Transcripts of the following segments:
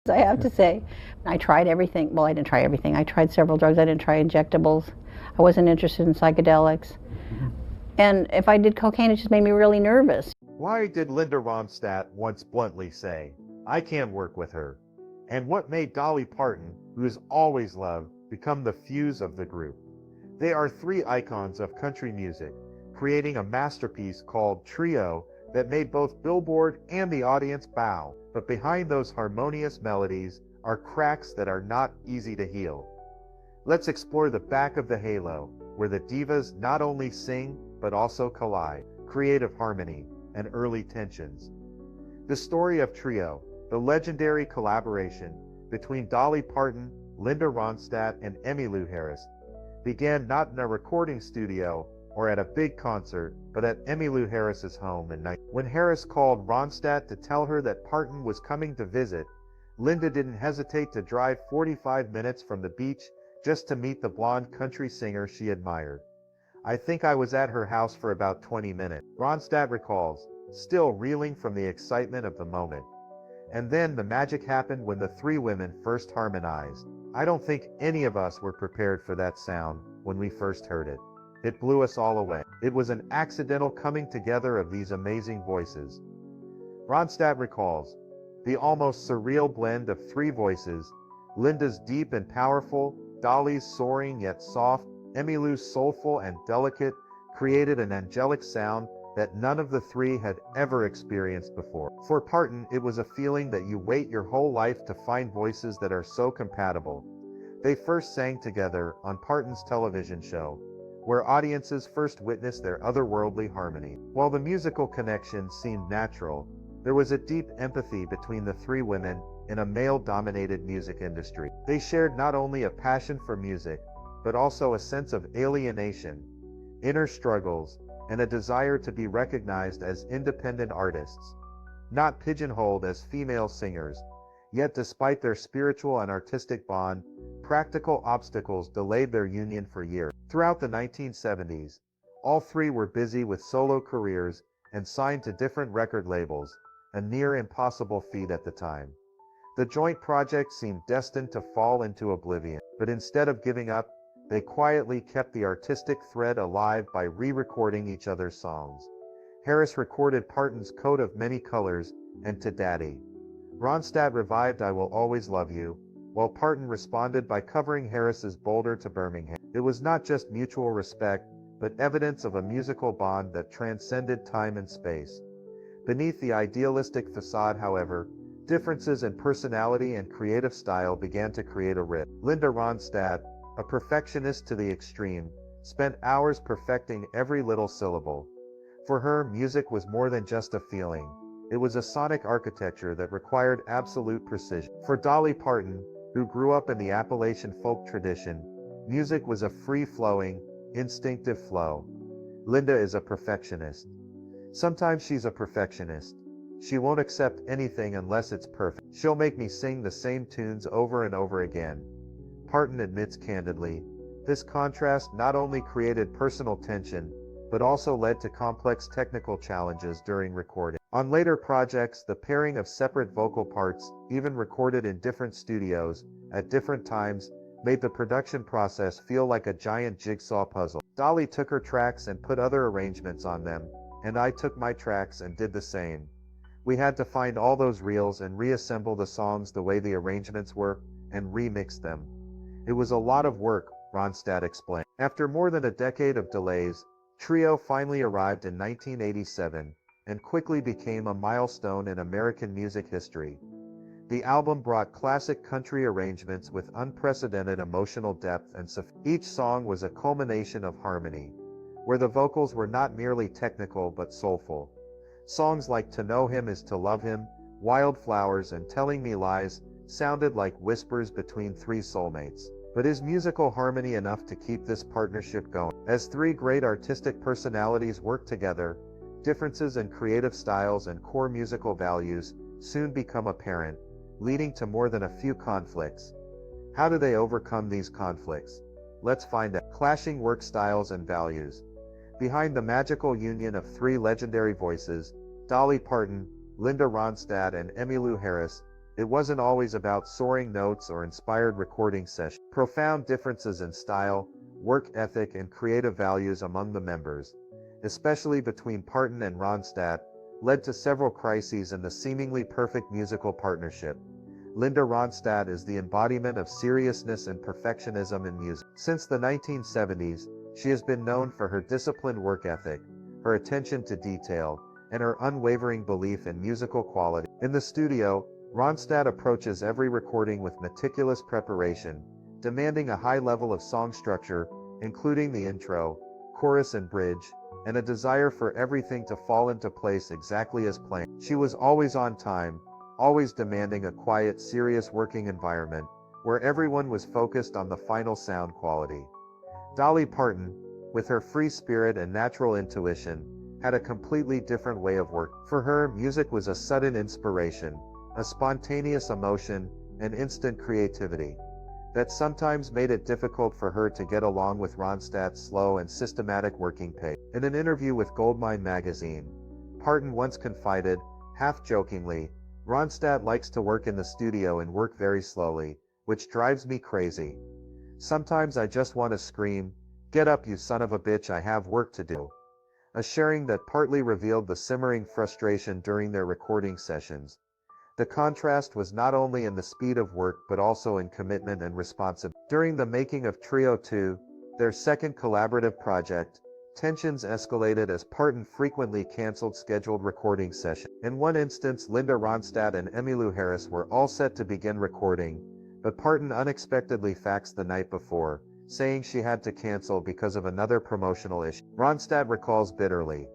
I have to say. I tried everything. Well, I didn't try everything. I tried several drugs. I didn't try injectables. I wasn't interested in psychedelics. And if I did cocaine, it just made me really nervous. Why did Linda Ronstadt once bluntly say, "I can't work with her"? And what made Dolly Parton, who is always loved, become the fuse of the group? They are three icons of country music, creating a masterpiece called Trio that made both Billboard and the audience bow. But behind those harmonious melodies are cracks that are not easy to heal. Let's explore the back of the halo, where the divas not only sing, but also collide, creative harmony, and early tensions. The story of Trio, the legendary collaboration between Dolly Parton, Linda Ronstadt, and Emmylou Harris, began not in a recording studio or at a big concert, but at Emmylou Harris's home in 19. When Harris called Ronstadt to tell her that Parton was coming to visit, Linda didn't hesitate to drive 45 minutes from the beach just to meet the blonde country singer she admired. "I think I was at her house for about 20 minutes," Ronstadt recalls, still reeling from the excitement of the moment. And then the magic happened when the three women first harmonized. I don't think any of us were prepared for that sound when we first heard it. It blew us all away. It was an accidental coming together of these amazing voices. Ronstadt recalls, the almost surreal blend of three voices, Linda's deep and powerful, Dolly's soaring yet soft, Emmylou's soulful and delicate, created an angelic sound that none of the three had ever experienced before. For Parton, it was a feeling that you wait your whole life to find voices that are so compatible. They first sang together on Parton's television show, where audiences first witnessed their otherworldly harmony. While the musical connection seemed natural, there was a deep empathy between the three women in a male-dominated music industry. They shared not only a passion for music, but also a sense of alienation, inner struggles, and a desire to be recognized as independent artists, not pigeonholed as female singers. Yet despite their spiritual and artistic bond, practical obstacles delayed their union for years. Throughout the 1970s, all three were busy with solo careers and signed to different record labels, a near impossible feat at the time. The joint project seemed destined to fall into oblivion, but instead of giving up, they quietly kept the artistic thread alive by re-recording each other's songs. Harris recorded Parton's Coat of Many Colors and To Daddy. Ronstadt revived I Will Always Love You, while Parton responded by covering Harris's Boulder to Birmingham. It was not just mutual respect, but evidence of a musical bond that transcended time and space. Beneath the idealistic facade, however, differences in personality and creative style began to create a rift. Linda Ronstadt, a perfectionist to the extreme, spent hours perfecting every little syllable. For her, music was more than just a feeling. It was a sonic architecture that required absolute precision. For Dolly Parton, who grew up in the Appalachian folk tradition, music was a free-flowing, instinctive flow. Linda is a perfectionist. Sometimes she's a perfectionist. She won't accept anything unless it's perfect. She'll make me sing the same tunes over and over again. Parton admits candidly, this contrast not only created personal tension, but also led to complex technical challenges during recording. On later projects, the pairing of separate vocal parts, even recorded in different studios, at different times, made the production process feel like a giant jigsaw puzzle. Dolly took her tracks and put other arrangements on them, and I took my tracks and did the same. We had to find all those reels and reassemble the songs the way the arrangements were, and remix them. It was a lot of work, Ronstadt explained. After more than a decade of delays, Trio finally arrived in 1987 and quickly became a milestone in American music history. The album brought classic country arrangements with unprecedented emotional depth and each song was a culmination of harmony, where the vocals were not merely technical but soulful. Songs like To Know Him Is to Love Him, Wildflowers, and Telling Me Lies sounded like whispers between three soulmates. But is musical harmony enough to keep this partnership going? As three great artistic personalities work together, differences in creative styles and core musical values soon become apparent, leading to more than a few conflicts. How do they overcome these conflicts? Let's find out. Clashing work styles and values. Behind the magical union of three legendary voices, Dolly Parton, Linda Ronstadt, and Emmylou Harris, It wasn't always about soaring notes or inspired recording sessions. Profound differences in style, work ethic, and creative values among the members, especially between Parton and Ronstadt, led to several crises in the seemingly perfect musical partnership. Linda Ronstadt is the embodiment of seriousness and perfectionism in music. Since the 1970s, she has been known for her disciplined work ethic, her attention to detail, and her unwavering belief in musical quality. In the studio, Ronstadt approaches every recording with meticulous preparation, demanding a high level of song structure, including the intro, chorus and bridge, and a desire for everything to fall into place exactly as planned. She was always on time, always demanding a quiet, serious working environment, where everyone was focused on the final sound quality. Dolly Parton, with her free spirit and natural intuition, had a completely different way of work. For her, music was a sudden inspiration, a spontaneous emotion, and instant creativity that sometimes made it difficult for her to get along with Ronstadt's slow and systematic working pace. In an interview with Goldmine magazine, Parton once confided, half-jokingly, "Ronstadt likes to work in the studio and work very slowly, which drives me crazy. Sometimes I just want to scream, 'Get up, you son of a bitch, I have work to do.'" A sharing that partly revealed the simmering frustration during their recording sessions. The contrast was not only in the speed of work but also in commitment and responsibility. During the making of Trio 2, their second collaborative project, tensions escalated as Parton frequently canceled scheduled recording sessions. In one instance, Linda Ronstadt and Emmylou Harris were all set to begin recording, but Parton unexpectedly faxed the night before, saying she had to cancel because of another promotional issue. Ronstadt recalls bitterly,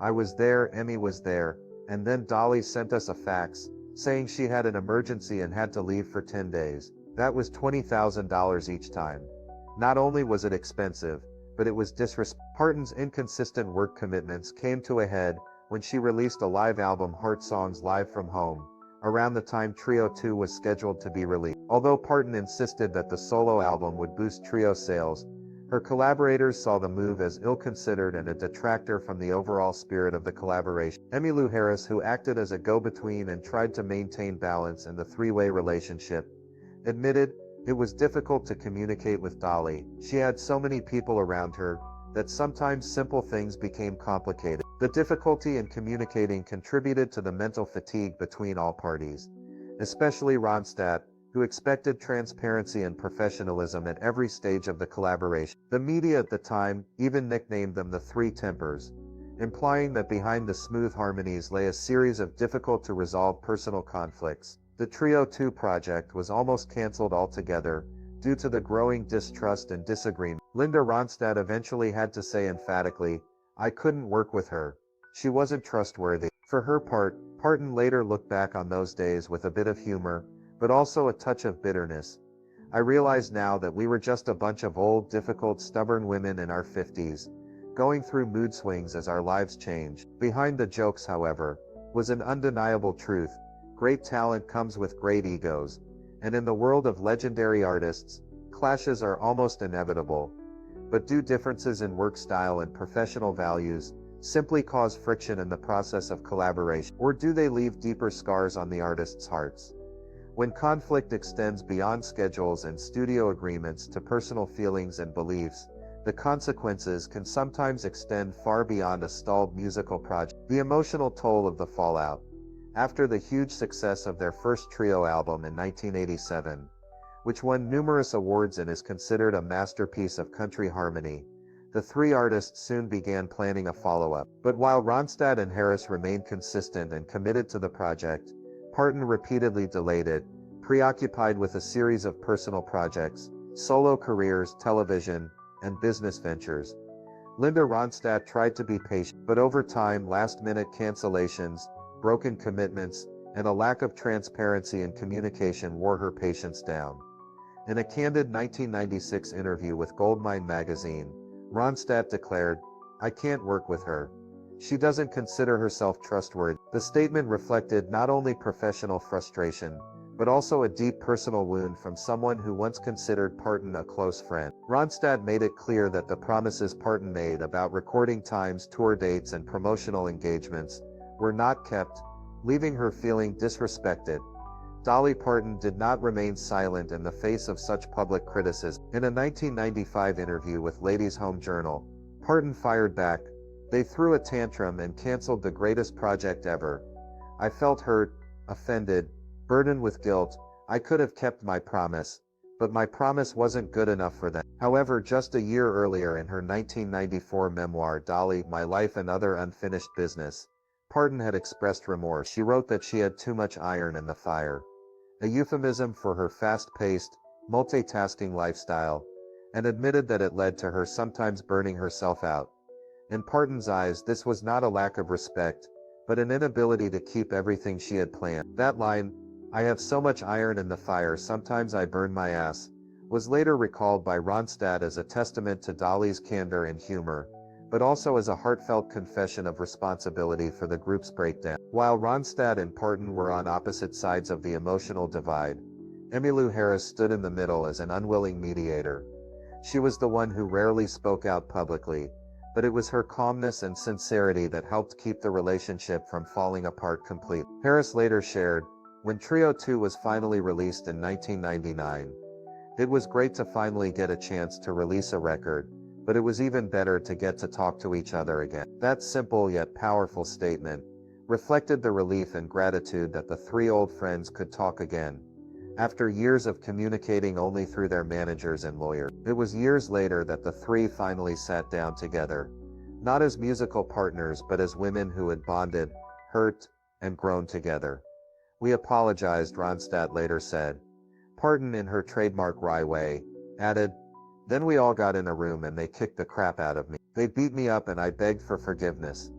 "I was there, Emmy was there, and then Dolly sent us a fax, saying she had an emergency and had to leave for 10 days. That was $20,000 each time. Not only was it expensive, but it was disrespectful." Parton's inconsistent work commitments came to a head when she released a live album, Heart Songs Live from Home, around the time Trio 2 was scheduled to be released. Although Parton insisted that the solo album would boost Trio sales, her collaborators saw the move as ill-considered and a detractor from the overall spirit of the collaboration. Emmylou Harris, who acted as a go-between and tried to maintain balance in the three-way relationship, admitted, "It was difficult to communicate with Dolly. She had so many people around her that sometimes simple things became complicated." The difficulty in communicating contributed to the mental fatigue between all parties, especially Ronstadt, who expected transparency and professionalism at every stage of the collaboration. The media at the time even nicknamed them the Three Tempers, implying that behind the smooth harmonies lay a series of difficult-to-resolve personal conflicts. The Trio 2 project was almost canceled altogether, due to the growing distrust and disagreement. Linda Ronstadt eventually had to say emphatically, "I couldn't work with her. She wasn't trustworthy." For her part, Parton later looked back on those days with a bit of humor, but also a touch of bitterness. "I realize now that we were just a bunch of old, difficult, stubborn women in our 50s, going through mood swings as our lives changed." Behind the jokes, however, was an undeniable truth. Great talent comes with great egos, and in the world of legendary artists, clashes are almost inevitable. But do differences in work style and professional values simply cause friction in the process of collaboration, or do they leave deeper scars on the artists' hearts? When conflict extends beyond schedules and studio agreements to personal feelings and beliefs, the consequences can sometimes extend far beyond a stalled musical project. The emotional toll of the fallout. After the huge success of their first trio album in 1987, which won numerous awards and is considered a masterpiece of country harmony, the three artists soon began planning a follow-up. But while Ronstadt and Harris remained consistent and committed to the project, Parton repeatedly delayed it, preoccupied with a series of personal projects, solo careers, television, and business ventures. Linda Ronstadt tried to be patient, but over time, last-minute cancellations, broken commitments, and a lack of transparency and communication wore her patience down. In a candid 1996 interview with Goldmine magazine, Ronstadt declared, "I can't work with her. She doesn't consider herself trustworthy." The statement reflected not only professional frustration, but also a deep personal wound from someone who once considered Parton a close friend. Ronstadt made it clear that the promises Parton made about recording times, tour dates, and promotional engagements were not kept, leaving her feeling disrespected. Dolly Parton did not remain silent in the face of such public criticism. In a 1995 interview with Ladies' Home Journal, Parton fired back, "They threw a tantrum and canceled the greatest project ever. I felt hurt, offended, burdened with guilt. I could have kept my promise, but my promise wasn't good enough for them." However, just a year earlier in her 1994 memoir Dolly, My Life and Other Unfinished Business, Parton had expressed remorse. She wrote that she had too much iron in the fire, a euphemism for her fast-paced, multitasking lifestyle, and admitted that it led to her sometimes burning herself out. In Parton's eyes, this was not a lack of respect, but an inability to keep everything she had planned. That line, "I have so much iron in the fire, sometimes I burn my ass," was later recalled by Ronstadt as a testament to Dolly's candor and humor, but also as a heartfelt confession of responsibility for the group's breakdown. While Ronstadt and Parton were on opposite sides of the emotional divide, Emmylou Harris stood in the middle as an unwilling mediator. She was the one who rarely spoke out publicly, but it was her calmness and sincerity that helped keep the relationship from falling apart completely. Harris later shared, "When Trio 2 was finally released in 1999, it was great to finally get a chance to release a record, but it was even better to get to talk to each other again." That simple yet powerful statement reflected the relief and gratitude that the three old friends could talk again, after years of communicating only through their managers and lawyers. It was years later that the three finally sat down together, not as musical partners but as women who had bonded, hurt, and grown together. "We apologized," Ronstadt later said. Parton, in her trademark wry way, added, "Then we all got in a room and they kicked the crap out of me. They beat me up and I begged for forgiveness.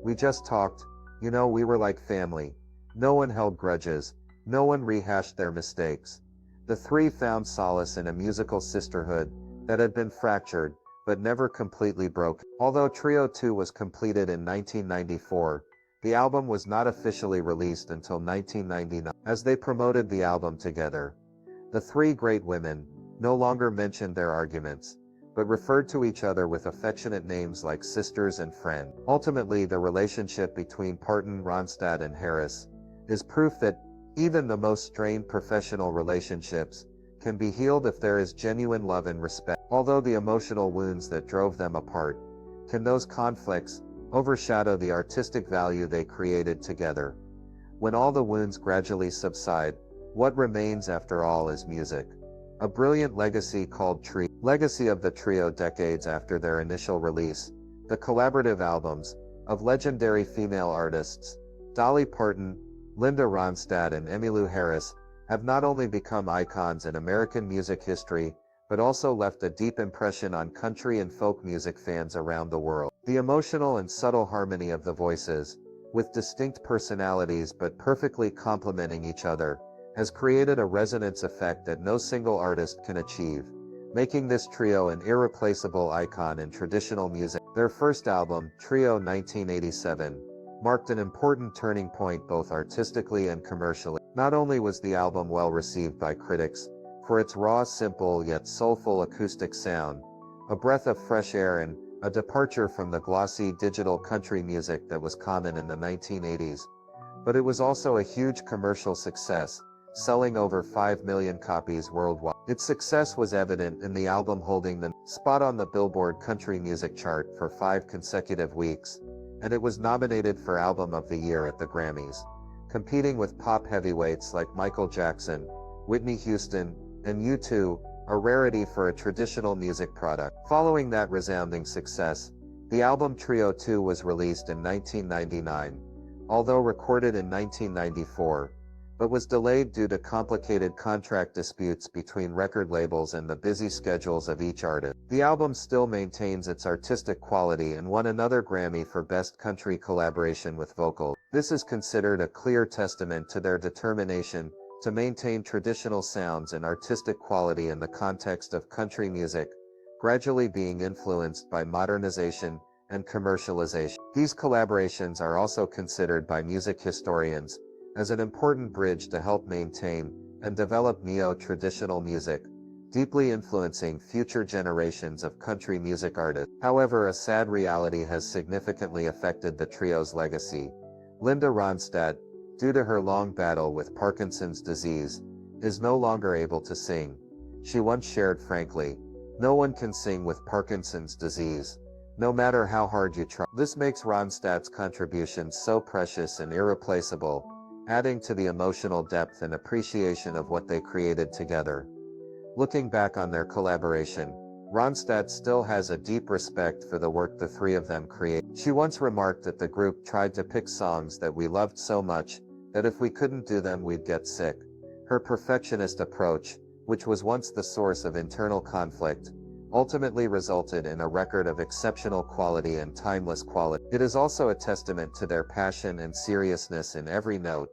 We just talked, we were like family. No one held grudges. No one rehashed their mistakes." The three found solace in a musical sisterhood that had been fractured, but never completely broken. Although Trio 2 was completed in 1994, the album was not officially released until 1999. As they promoted the album together, the three great women no longer mentioned their arguments, but referred to each other with affectionate names like sisters and friend. Ultimately, the relationship between Parton, Ronstadt, and Harris is proof that even the most strained professional relationships can be healed if there is genuine love and respect. Although the emotional wounds that drove them apart, can those conflicts overshadow the artistic value they created together? When all the wounds gradually subside, what remains after all is music. A brilliant legacy called Trio. Legacy of the trio decades after their initial release, the collaborative albums of legendary female artists, Dolly Parton, Linda Ronstadt, and Emmylou Harris, have not only become icons in American music history, but also left a deep impression on country and folk music fans around the world. The emotional and subtle harmony of the voices, with distinct personalities but perfectly complementing each other, has created a resonance effect that no single artist can achieve, making this trio an irreplaceable icon in traditional music. Their first album, Trio 1987, marked an important turning point both artistically and commercially. Not only was the album well received by critics for its raw, simple yet soulful acoustic sound, a breath of fresh air and a departure from the glossy digital country music that was common in the 1980s, but it was also a huge commercial success, selling over 5 million copies worldwide. Its success was evident in the album holding the spot on the Billboard Country Music chart for 5 consecutive weeks, and it was nominated for Album of the Year at the Grammys, competing with pop heavyweights like Michael Jackson, Whitney Houston, and U2, a rarity for a traditional music product. Following that resounding success, the album Trio 2 was released in 1999, although recorded in 1994, but was delayed due to complicated contract disputes between record labels and the busy schedules of each artist. The album still maintains its artistic quality and won another Grammy for Best Country Collaboration with Vocals. This is considered a clear testament to their determination to maintain traditional sounds and artistic quality in the context of country music, gradually being influenced by modernization and commercialization. These collaborations are also considered by music historians as an important bridge to help maintain and develop neo-traditional music, deeply influencing future generations of country music artists. However, a sad reality has significantly affected the trio's legacy. Linda Ronstadt, due to her long battle with Parkinson's disease, is no longer able to sing. She once shared frankly, "No one can sing with Parkinson's disease, no matter how hard you try." This makes Ronstadt's contributions so precious and irreplaceable, adding to the emotional depth and appreciation of what they created together. Looking back on their collaboration, Ronstadt still has a deep respect for the work the three of them created. She once remarked that the group tried to pick songs that we loved so much that if we couldn't do them we'd get sick. Her perfectionist approach, which was once the source of internal conflict, ultimately resulted in a record of exceptional quality and timeless quality. It is also a testament to their passion and seriousness in every note.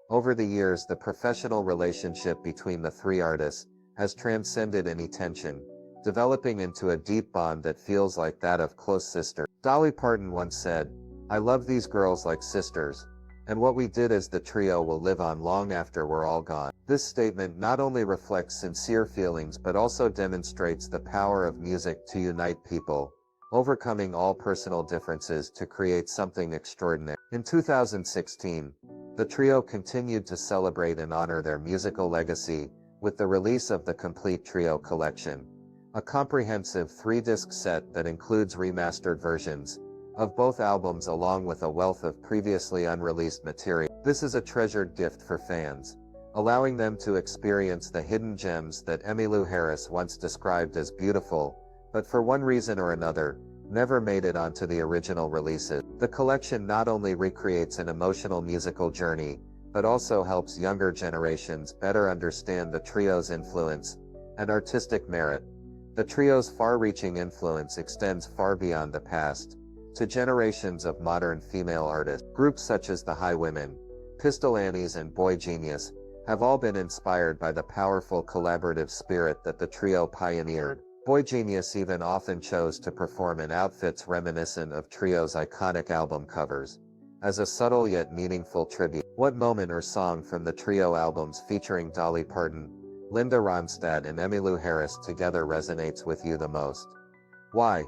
Over the years, the professional relationship between the three artists has transcended any tension, developing into a deep bond that feels like that of close sisters. Dolly Parton once said, "I love these girls like sisters, and what we did as the trio will live on long after we're all gone." This statement not only reflects sincere feelings but also demonstrates the power of music to unite people, overcoming all personal differences to create something extraordinary. In 2016, the trio continued to celebrate and honor their musical legacy with the release of the Complete Trio Collection, a comprehensive 3-disc set that includes remastered versions of both albums along with a wealth of previously unreleased material. This is a treasured gift for fans, allowing them to experience the hidden gems that Emmylou Harris once described as beautiful, but for one reason or another, never made it onto the original releases. The collection not only recreates an emotional musical journey, but also helps younger generations better understand the trio's influence and artistic merit. The trio's far-reaching influence extends far beyond the past, to generations of modern female artists. Groups such as the Highwomen, Pistol Annies and Boy Genius have all been inspired by the powerful collaborative spirit that the trio pioneered. Boy Genius even often chose to perform in outfits reminiscent of trio's iconic album covers, as a subtle yet meaningful tribute. What moment or song from the trio albums featuring Dolly Parton, Linda Ronstadt and Emmylou Harris together resonates with you the most? Why?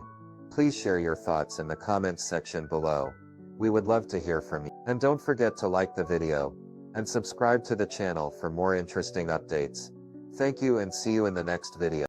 Please share your thoughts in the comments section below. We would love to hear from you. And don't forget to like the video and subscribe to the channel for more interesting updates. Thank you and see you in the next video.